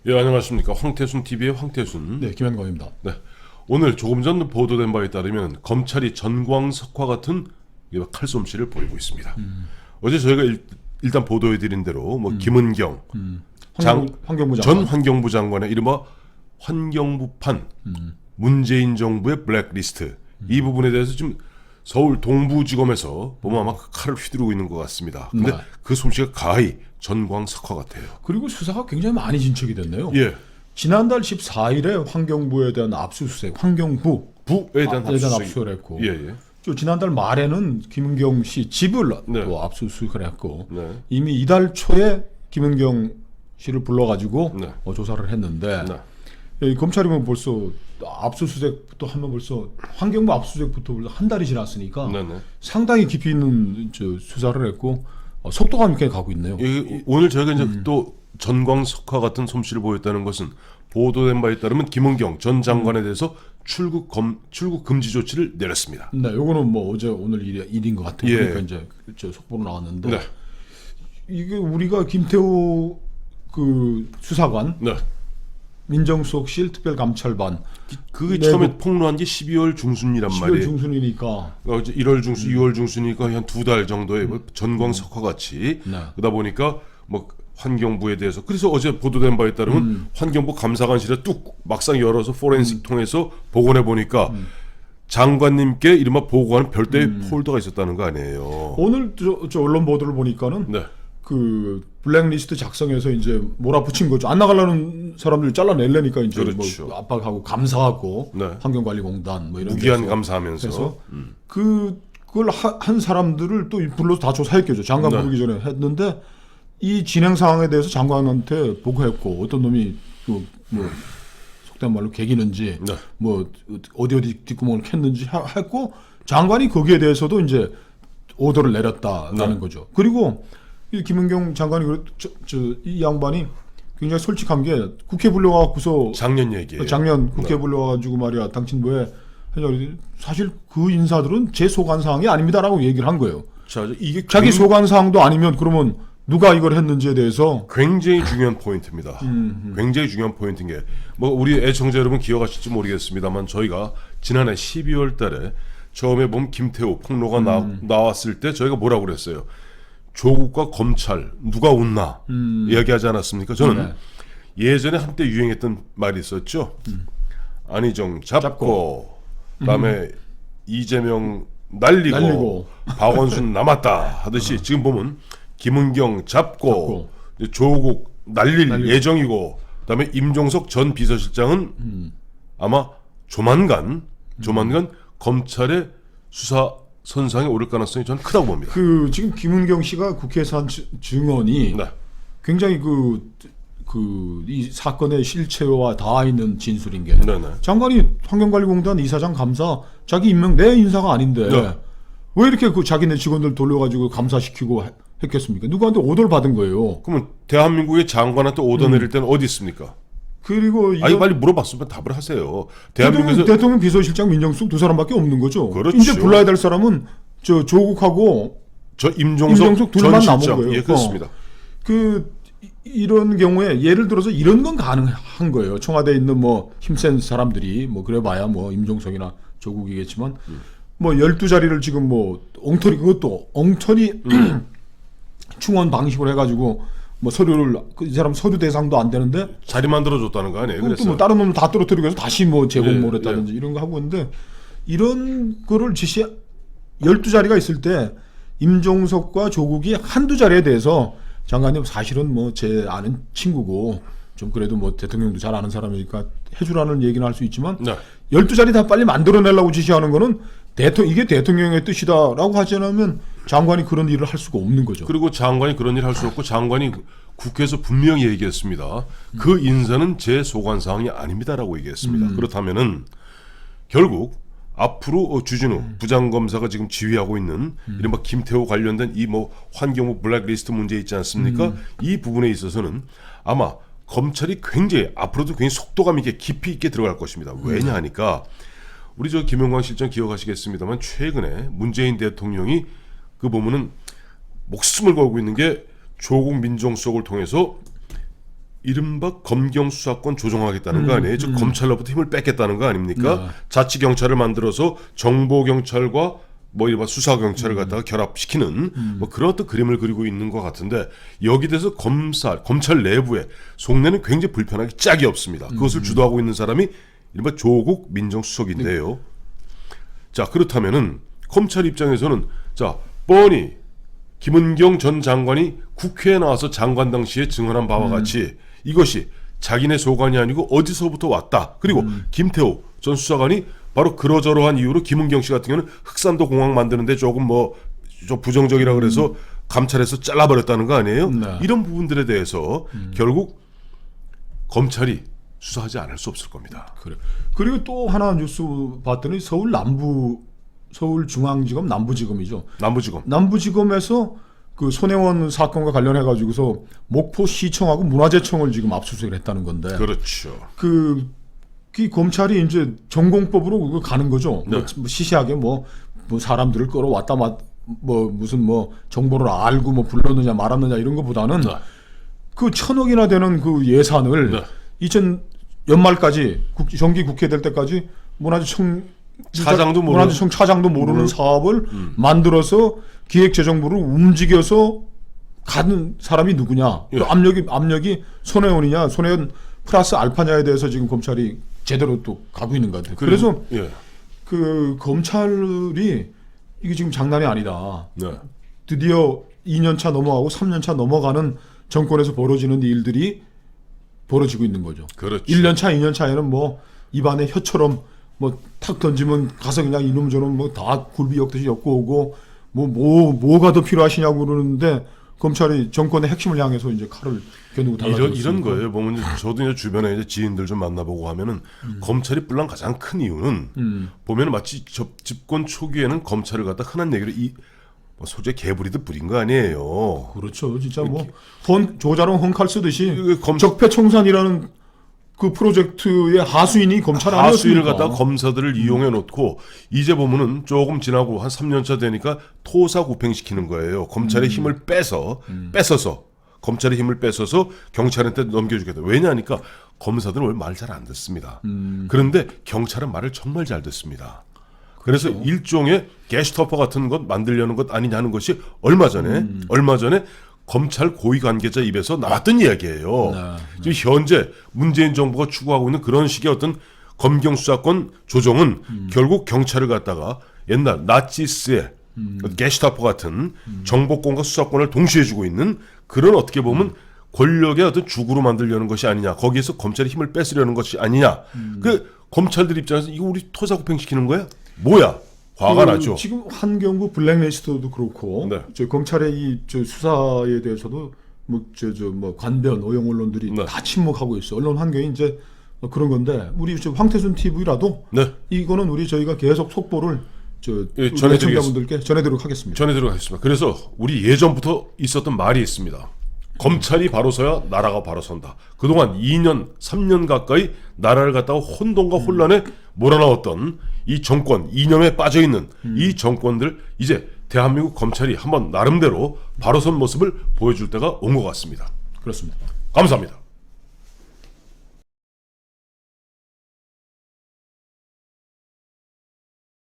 예, 안녕하십니까. 황태순 TV의 황태순. 네, 김현광입니다. 네. 오늘 조금 전 보도된 바에 따르면 검찰이 전광석화 같은 칼솜씨를 보이고 있습니다. 어제 저희가 일단 보도해드린 대로 뭐 김은경 환경부 전 장관. 환경부 장관의 이른바 환경부판 문재인 정부의 블랙리스트 이 부분에 대해서 지금 서울 동부지검에서 보면 아마 그 칼을 휘두르고 있는 것 같습니다. 근데 네. 그 솜씨가 가히 전광석화 같아요. 그리고 수사가 굉장히 많이 진척이 됐네요. 예. 지난달 14일에 환경부에 대한 압수수색, 환경부 부에 대한 압수수색을 압수수색. 했고, 예, 예. 또 지난달 말에는 김은경 씨 집을 네. 또 압수수색을 했고, 네. 이미 이달 초에 김은경 씨를 불러가지고 네. 조사를 했는데, 네. 검찰이면 벌써 압수수색부터 하면 벌써 환경부 압수수색부터 벌써 한 달이 지났으니까 네, 네. 상당히 깊이 있는 수사를 했고 속도감 있게 가고 있네요. 오늘 저희가 이제 또 전광석화 같은 솜씨를 보였다는 것은 보도된 바에 따르면 김은경 전 장관에 대해서 출국 금지 조치를 내렸습니다. 네, 요거는 뭐 어제 오늘 일인 것 같아요. 예. 그러니까 이제 속보로 나왔는데 네. 이게 우리가 김태우 그 수사관 네. 민정수석실 특별감찰반 그게 네, 처음에 폭로한 게 12월 중순이란 10월 말이에요. 중순이니까 이제 1월 중순, 2월 중순이니까 한 두 달 정도의 뭐 전광석화 같이 네. 그러다 보니까 뭐 환경부에 대해서 그래서 어제 보도된 바에 따르면 환경부 감사관실에 뚝 막상 열어서 포렌식 통해서 복원해 보니까 장관님께 이른바 보고하는 별도의 폴더가 있었다는 거 아니에요. 오늘 저 언론 보도를 보니까는 네. 그 블랙리스트 작성해서 이제 몰아붙인 거죠. 안 나가려는 사람들 잘라내려니까 이제 그렇죠. 뭐 압박하고 감사하고 네. 환경관리공단 뭐 이런 무기한 데서. 감사하면서 그래서 그걸 한 사람들을 또 불러서 다 조사했겠죠. 장관 네. 부르기 전에 했는데 이 진행 상황에 대해서 장관한테 보고했고 어떤 놈이 뭐 속된 말로 개기는지 네. 뭐 어디 뒷구멍을 캤는지 했고 장관이 거기에 대해서도 이제 오더를 내렸다라는 네. 거죠. 그리고 이 김은경 장관이 이 양반이 굉장히 솔직한 게 국회 불러와갖고서 작년 얘기예요. 작년 국회 불러와가지고 말이야 당신 뭐해 하냐 사실 그 인사들은 제 소관 사항이 아닙니다라고 얘기를 한 거예요. 자, 이게 자기 소관 사항도 아니면 그러면 누가 이걸 했는지에 대해서 굉장히 중요한 포인트입니다. 굉장히 중요한 포인트인 게 뭐 우리 애청자 여러분 기억하실지 모르겠습니다만 저희가 지난해 12월 달에 처음에 보면 김태우 폭로가 나왔을 때 저희가 뭐라고 그랬어요. 조국과 검찰 누가 웃나 이야기하지 않았습니까? 저는 예전에 한때 유행했던 말이 있었죠. 안희정 잡고 그다음에 이재명 날리고 박원순 남았다 하듯이 지금 보면 김은경 잡고 조국 날릴 예정이고 그다음에 임종석 전 비서실장은 아마 조만간 검찰의 수사 선상에 오를 가능성이 저는 크다고 봅니다. 그 지금 김은경 씨가 국회에서 한 증언이 네. 굉장히 이 사건의 실체와 닿아 있는 진술인 게 네네. 장관이 환경관리공단 이사장 감사 자기 임명 내 인사가 아닌데 네. 왜 이렇게 그 자기네 직원들 돌려가지고 감사시키고 했겠습니까? 누구한테 오더를 받은 거예요. 그러면 대한민국의 장관한테 오더 내릴 때는 어디 있습니까? 그리고 아니 빨리 물어봤으면 답을 하세요. 대한민국에서 대통령 비서실장 민정수석 두 사람밖에 없는 거죠. 그렇죠. 이제 불러야 될 사람은 조국하고 저 임종석 둘만 전 남은 실장 거예요. 예 그렇습니다. 이런 경우에 예를 들어서 이런 건 가능한 거예요. 청와대에 있는 뭐 힘센 사람들이 뭐 그래봐야 뭐 임종석이나 조국이겠지만 뭐 12자리를 지금 뭐 그것도 엉터리 충원 방식으로 해가지고 뭐 서류를 이 사람 서류 대상도 안 되는데 자리 만들어 줬다는 거 아니에요? 그것도 그래서 뭐 다른 놈을 다 떨어뜨리고 해서 다시 뭐 제공을 예, 했다든지 이런 거 하고 있는데 이런 거를 12자리가 있을 때 임종석과 조국이 한두 자리에 대해서 장관님 사실은 뭐 제 아는 친구고 좀 그래도 뭐 대통령도 잘 아는 사람이니까 해주라는 얘기는 할 수 있지만 네. 12자리 다 빨리 만들어내려고 지시하는 거는 이게 대통령의 뜻이다라고 하지 않으면 장관이 그런 일을 할 수가 없는 거죠. 그리고 장관이 그런 일을 할 수 없고 장관이 국회에서 분명히 얘기했습니다. 그 인사는 제 소관 사항이 아닙니다라고 얘기했습니다. 그렇다면은 결국 앞으로 주진우 부장검사가 지금 지휘하고 있는 이른바 김태호 관련된 이 뭐 환경부 블랙리스트 문제 있지 않습니까? 이 부분에 있어서는 아마 검찰이 굉장히 앞으로도 굉장히 속도감 있게 깊이 있게 들어갈 것입니다. 왜냐 하니까 우리 저 김영광 실장 기억하시겠습니다만 최근에 문재인 대통령이 그 보면은 목숨을 걸고 있는 게 조국 민정수석을 통해서 이른바 검경 수사권 조정하겠다는 거 아니에요? 즉 검찰로부터 힘을 뺏겠다는 거 아닙니까? 자치 경찰을 만들어서 정보 경찰과 뭐 이른바 수사 경찰을 갖다가 결합시키는 뭐 그런 어떤 그림을 그리고 있는 것 같은데 여기 대해서 검찰 내부에 속내는 굉장히 불편하게 짝이 없습니다. 그것을 주도하고 있는 사람이 이른바 조국 민정수석인데요. 자, 그렇다면은 검찰 입장에서는 자, 뻔히 김은경 전 장관이 국회에 나와서 장관 당시에 증언한 바와 같이 이것이 자기네 소관이 아니고 어디서부터 왔다. 그리고 김태호 전 수사관이 바로 그러저러한 이유로 김은경 씨 같은 경우는 흑산도 공항 만드는데 조금 뭐 좀 부정적이라 그래서 감찰에서 잘라버렸다는 거 아니에요? 네. 이런 부분들에 대해서 결국 검찰이 수사하지 않을 수 없을 겁니다. 그래. 그리고 또 하나 뉴스 봤더니 서울중앙지검 남부지검이죠. 남부지검. 남부지검에서 그 손혜원 사건과 관련해 가지고서 목포시청하고 문화재청을 지금 압수수색을 했다는 건데. 그렇죠. 이 검찰이 이제 전공법으로 그거 가는 거죠. 네. 뭐 시시하게 뭐 사람들을 끌어왔다 뭐 무슨 뭐 정보를 알고 뭐 불렀느냐 말았느냐 이런 것보다는 네. 그 1,000억이나 되는 그 예산을 네. 2000 연말까지 정기 국회 될 때까지 문화재청 차장도 모르는 사업을 만들어서 기획재정부를 움직여서 가는 사람이 누구냐? 예. 그 압력이 손혜원이냐? 손혜원 플러스 알파냐에 대해서 지금 검찰이 제대로 또 가고 있는 것 같아요. 그래서 예. 그 검찰이 이게 지금 장난이 아니다. 네. 드디어 2년차 넘어가고 3년차 넘어가는 정권에서 벌어지는 일들이 벌어지고 있는 거죠. 그렇죠. 1년차, 2년차에는 뭐 입안에 혀처럼 뭐 탁 던지면 가서 그냥 이놈 저놈 뭐 다 굴비 엮듯이 엮고 오고 뭐가 더 필요하시냐고 그러는데 검찰이 정권의 핵심을 향해서 이제 칼을 겨누고 달라지고 이런 거예요. 보면 저도 이제 주변에 이제 지인들 좀 만나보고 하면은 검찰이 불난 가장 큰 이유는 보면 마치 집권 초기에는 검찰을 갖다 흔한 얘기로 뭐 소재 개부리듯 부린 거 아니에요. 그렇죠. 진짜 뭐 조자룡 헌칼 쓰듯이 그 적폐청산이라는 그 프로젝트의 하수인이 검찰 아니었습니까? 하수인을 갖다가 검사들을 이용해 놓고 이제 보면은 조금 지나고 한 3년차 되니까 토사구팽시키는 거예요. 검찰의 힘을 뺏어서 검찰의 힘을 뺏어서 경찰한테 넘겨주겠다. 왜냐하니까 검사들은 원래 말 잘 안 듣습니다. 그런데 경찰은 말을 정말 잘 듣습니다. 그래서 일종의 게슈타퍼 같은 것 만들려는 것 아니냐는 것이 얼마 전에 검찰 고위 관계자 입에서 나왔던 이야기예요. 지금 현재 문재인 정부가 추구하고 있는 그런 식의 어떤 검경 수사권 조정은 결국 경찰을 갖다가 옛날 나치스의 게슈타퍼 같은 정보권과 수사권을 동시에 주고 있는 그런 어떻게 보면 권력의 어떤 주구로 만들려는 것이 아니냐. 거기에서 검찰의 힘을 뺏으려는 것이 아니냐. 그 검찰들 입장에서 이거 우리 토사구팽시키는 거야? 뭐야? 화가 나죠. 지금 한경구 블랙리스트도 그렇고 네. 저 검찰의 저 수사에 대해서도 뭐 관변 오영 언론들이 네. 다 침묵하고 있어. 언론 환경이 이제 그런 건데 우리 저 황태순 TV라도 네. 이거는 저희가 계속 속보를 예, 우리 시청자분들께 전해드리도록 하겠습니다. 전해드리도록 하겠습니다. 그래서 우리 예전부터 있었던 말이 있습니다. 검찰이 바로 서야 나라가 바로 선다. 그동안 2년, 3년 가까이 나라를 갖다가 혼돈과 혼란에 몰아넣었던 이 정권, 이념에 빠져있는 이 정권들 이제 대한민국 검찰이 한번 나름대로 바로 선 모습을 보여줄 때가 온 것 같습니다. 그렇습니다. 감사합니다.